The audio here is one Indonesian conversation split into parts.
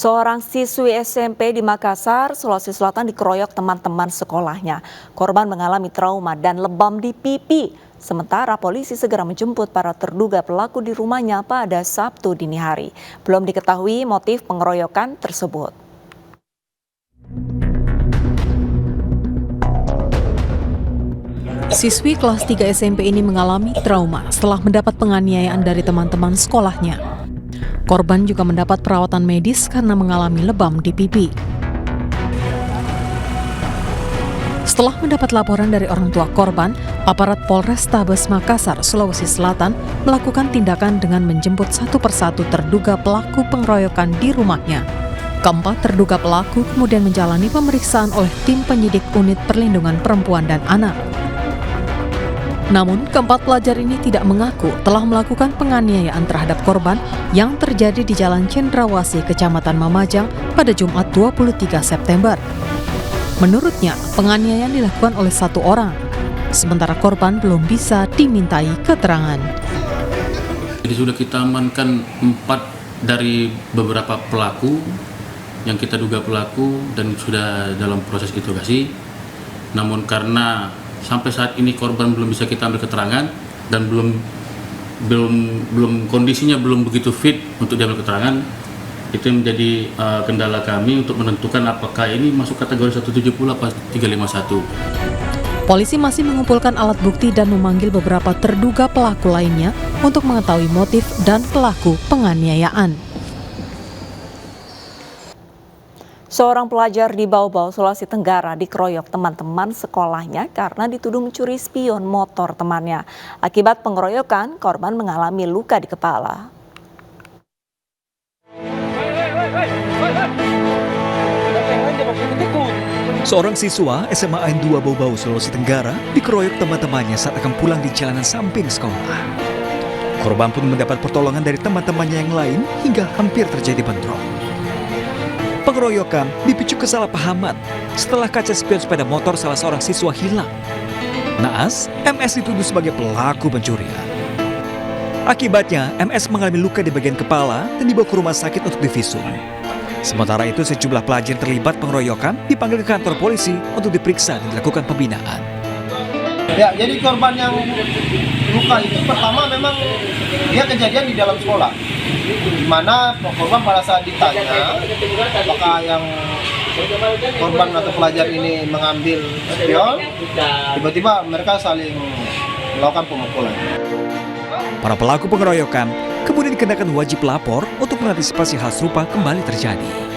Seorang siswi SMP di Makassar, Sulawesi Selatan dikeroyok teman-teman sekolahnya. Korban mengalami trauma dan lebam di pipi. Sementara polisi segera menjemput para terduga pelaku di rumahnya pada Sabtu dini hari. Belum diketahui motif pengeroyokan tersebut. Siswi kelas 3 SMP ini mengalami trauma setelah mendapat penganiayaan dari teman-teman sekolahnya. Korban juga mendapat perawatan medis karena mengalami lebam di pipi. Setelah mendapat laporan dari orang tua korban, aparat Polrestabes Makassar, Sulawesi Selatan melakukan tindakan dengan menjemput satu persatu terduga pelaku pengeroyokan di rumahnya. Keempat terduga pelaku kemudian menjalani pemeriksaan oleh tim penyidik Unit Perlindungan Perempuan dan Anak. Namun, keempat pelajar ini tidak mengaku telah melakukan penganiayaan terhadap korban yang terjadi di Jalan Cendrawasih, Kecamatan Mamajang pada Jumat 23 September. Menurutnya, penganiayaan dilakukan oleh satu orang, sementara korban belum bisa dimintai keterangan. Jadi sudah kita amankan 4 dari beberapa pelaku yang kita duga pelaku dan sudah dalam proses interogasi. Namun karena sampai saat ini korban belum bisa kita ambil keterangan dan belum kondisinya belum begitu fit untuk diambil keterangan, itu yang menjadi kendala kami untuk menentukan apakah ini masuk kategori 170 atau 351. Polisi masih mengumpulkan alat bukti dan memanggil beberapa terduga pelaku lainnya untuk mengetahui motif dan pelaku penganiayaan. Seorang pelajar di Bau-Bau, Sulawesi Tenggara dikeroyok teman-teman sekolahnya karena dituduh mencuri spion motor temannya. Akibat pengeroyokan, korban mengalami luka di kepala. Seorang siswa SMA N2 Bau-Bau, Sulawesi Tenggara dikeroyok teman-temannya saat akan pulang di jalanan samping sekolah. Korban pun mendapat pertolongan dari teman-temannya yang lain hingga hampir terjadi bentrok. Pengeroyokan dipicu kesalahpahaman setelah kaca spion sepeda motor salah seorang siswa hilang. Naas, MS dituduh sebagai pelaku pencurian. Akibatnya, MS mengalami luka di bagian kepala dan dibawa ke rumah sakit untuk divisum. Sementara itu, sejumlah pelajar terlibat pengeroyokan dipanggil ke kantor polisi untuk diperiksa dan dilakukan pembinaan. Ya, jadi korban yang luka itu pertama memang dia kejadian di dalam sekolah, di mana korban pada saat ditanya apakah yang korban atau pelajar ini mengambil spion, tiba-tiba mereka saling melakukan pemukulan. Para pelaku pengeroyokan kemudian dikenakan wajib lapor untuk mengantisipasi hal serupa kembali terjadi.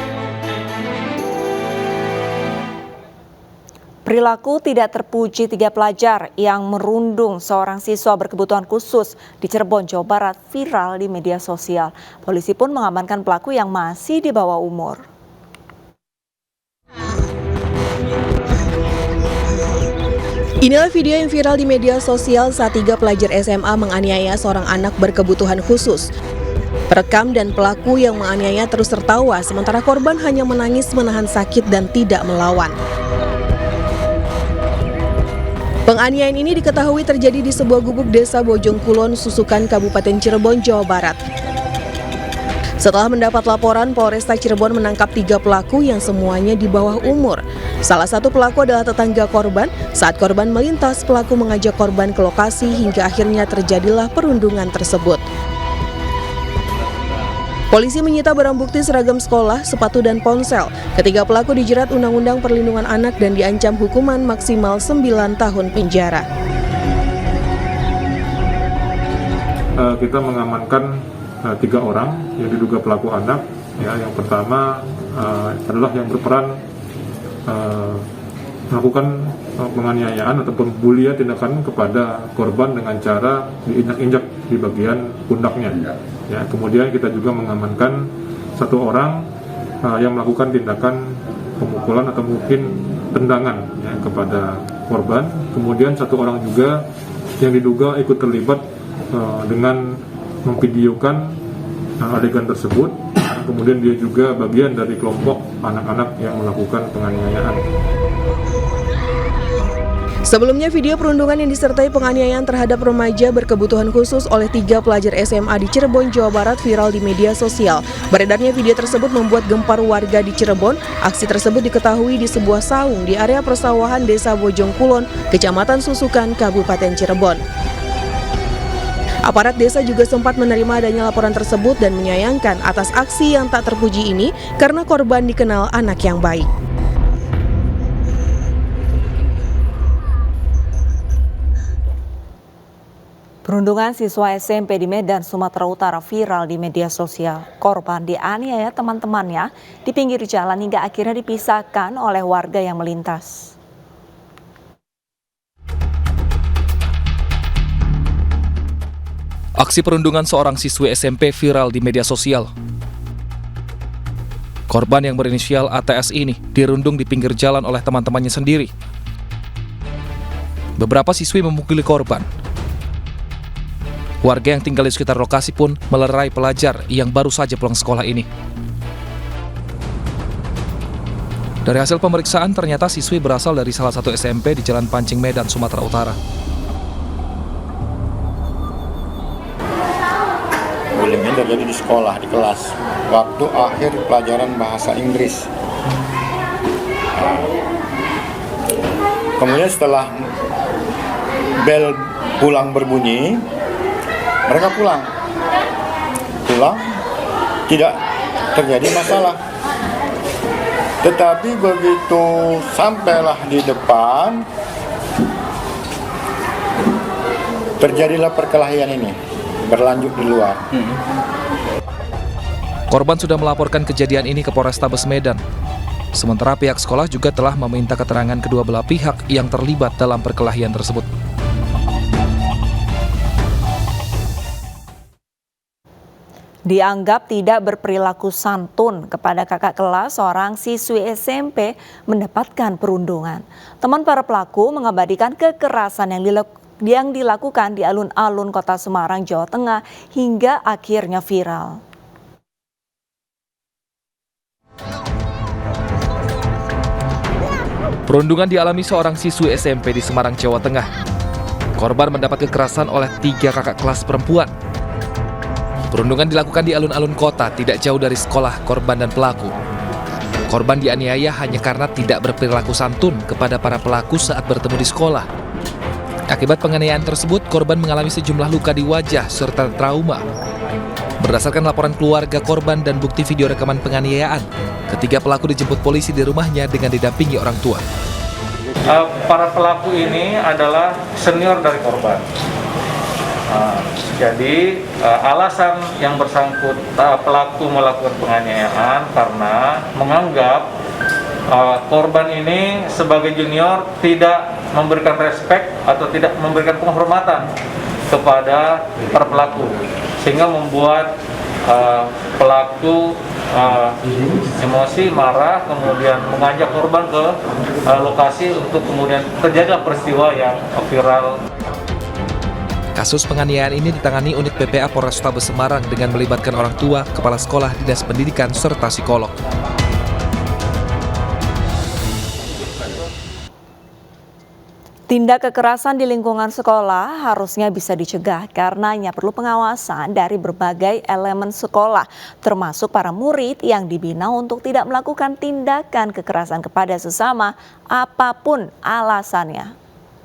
Perilaku tidak terpuji 3 pelajar yang merundung seorang siswa berkebutuhan khusus di Cirebon, Jawa Barat viral di media sosial. Polisi pun mengamankan pelaku yang masih di bawah umur. Inilah video yang viral di media sosial saat 3 pelajar SMA menganiaya seorang anak berkebutuhan khusus. Perekam dan pelaku yang menganiaya terus tertawa, sementara korban hanya menangis menahan sakit dan tidak melawan. Penganiayaan ini diketahui terjadi di sebuah gubuk desa Bojong Kulon, Susukan, Kabupaten Cirebon, Jawa Barat. Setelah mendapat laporan, Polresta Cirebon menangkap 3 pelaku yang semuanya di bawah umur. Salah satu pelaku adalah tetangga korban. Saat korban melintas, pelaku mengajak korban ke lokasi hingga akhirnya terjadilah perundungan tersebut. Polisi menyita barang bukti seragam sekolah, sepatu dan ponsel. Ketiga pelaku dijerat Undang-Undang Perlindungan Anak dan diancam hukuman maksimal 9 tahun penjara. Kita mengamankan 3 orang yang diduga pelaku anak. Ya, yang pertama adalah yang berperan melakukan penganiayaan atau pembulian tindakan kepada korban dengan cara diinjak-injak di bagian pundaknya. Ya, kemudian kita juga mengamankan 1 orang yang melakukan tindakan pemukulan atau mungkin tendangan ya, kepada korban. Kemudian 1 orang juga yang diduga ikut terlibat dengan memvideokan adegan tersebut. Kemudian dia juga bagian dari kelompok anak-anak yang melakukan penganiayaan. Sebelumnya, video perundungan yang disertai penganiayaan terhadap remaja berkebutuhan khusus oleh 3 pelajar SMA di Cirebon, Jawa Barat viral di media sosial. Beredarnya video tersebut membuat gempar warga di Cirebon. Aksi tersebut diketahui di sebuah saung di area persawahan Desa Bojong Kulon, Kecamatan Susukan, Kabupaten Cirebon. Aparat desa juga sempat menerima adanya laporan tersebut dan menyayangkan atas aksi yang tak terpuji ini karena korban dikenal anak yang baik. Perundungan siswa SMP di Medan, Sumatera Utara viral di media sosial. Korban dianiaya teman-temannya di pinggir jalan hingga akhirnya dipisahkan oleh warga yang melintas. Aksi perundungan seorang siswi SMP viral di media sosial. Korban yang berinisial ATS ini dirundung di pinggir jalan oleh teman-temannya sendiri. Beberapa siswi memukuli korban. Warga yang tinggal di sekitar lokasi pun melerai pelajar yang baru saja pulang sekolah ini. Dari hasil pemeriksaan, ternyata siswi berasal dari salah satu SMP di Jalan Pancing, Medan, Sumatera Utara. Bullying terjadi di sekolah, di kelas, waktu akhir pelajaran bahasa Inggris. Kemudian setelah bel pulang berbunyi, mereka pulang, tidak terjadi masalah. Tetapi begitu sampailah di depan, terjadilah perkelahian ini, berlanjut di luar. Korban sudah melaporkan kejadian ini ke Polrestabes Medan. Sementara pihak sekolah juga telah meminta keterangan kedua belah pihak yang terlibat dalam perkelahian tersebut. Dianggap tidak berperilaku santun kepada kakak kelas seorang siswi SMP mendapatkan perundungan. Teman para pelaku mengabadikan kekerasan yang dilakukan di alun-alun Kota Semarang, Jawa Tengah hingga akhirnya viral. Perundungan dialami seorang siswi SMP di Semarang, Jawa Tengah. Korban mendapat kekerasan oleh 3 kakak kelas perempuan. Perundungan dilakukan di alun-alun kota, tidak jauh dari sekolah korban dan pelaku. Korban dianiaya hanya karena tidak berperilaku santun kepada para pelaku saat bertemu di sekolah. Akibat penganiayaan tersebut, korban mengalami sejumlah luka di wajah serta trauma. Berdasarkan laporan keluarga korban dan bukti video rekaman penganiayaan, ketiga pelaku dijemput polisi di rumahnya dengan didampingi orang tua. Para pelaku ini adalah senior dari korban. Jadi alasan yang bersangkut pelaku melakukan penganiayaan karena menganggap korban ini sebagai junior tidak memberikan respek atau tidak memberikan penghormatan kepada para pelaku, sehingga membuat pelaku emosi, marah, kemudian mengajak korban ke lokasi untuk kemudian terjadi peristiwa yang viral. Kasus penganiayaan ini ditangani unit PPA Polrestabes Semarang dengan melibatkan orang tua, kepala sekolah, dinas pendidikan, serta psikolog. Tindak kekerasan di lingkungan sekolah harusnya bisa dicegah karenanya perlu pengawasan dari berbagai elemen sekolah, termasuk para murid yang dibina untuk tidak melakukan tindakan kekerasan kepada sesama apapun alasannya.